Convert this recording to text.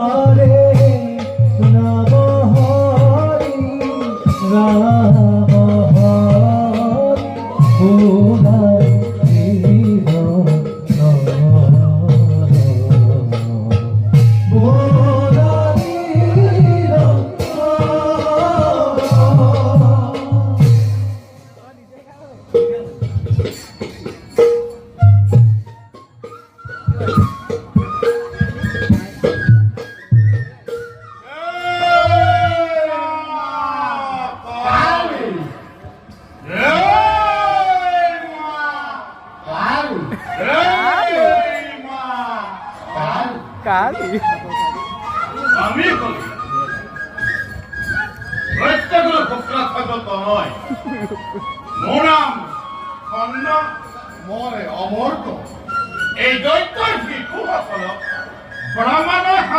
হরে নাম হরি রাম হরি ভোলাই কালি আমি বলি দৈত্যগুলো ভোকরা থাকো তো নয় মোর নাম খন্ড মরে অমর্ত এই দৈত্যর ভিক্ষু সকল ব্রাহ্মণ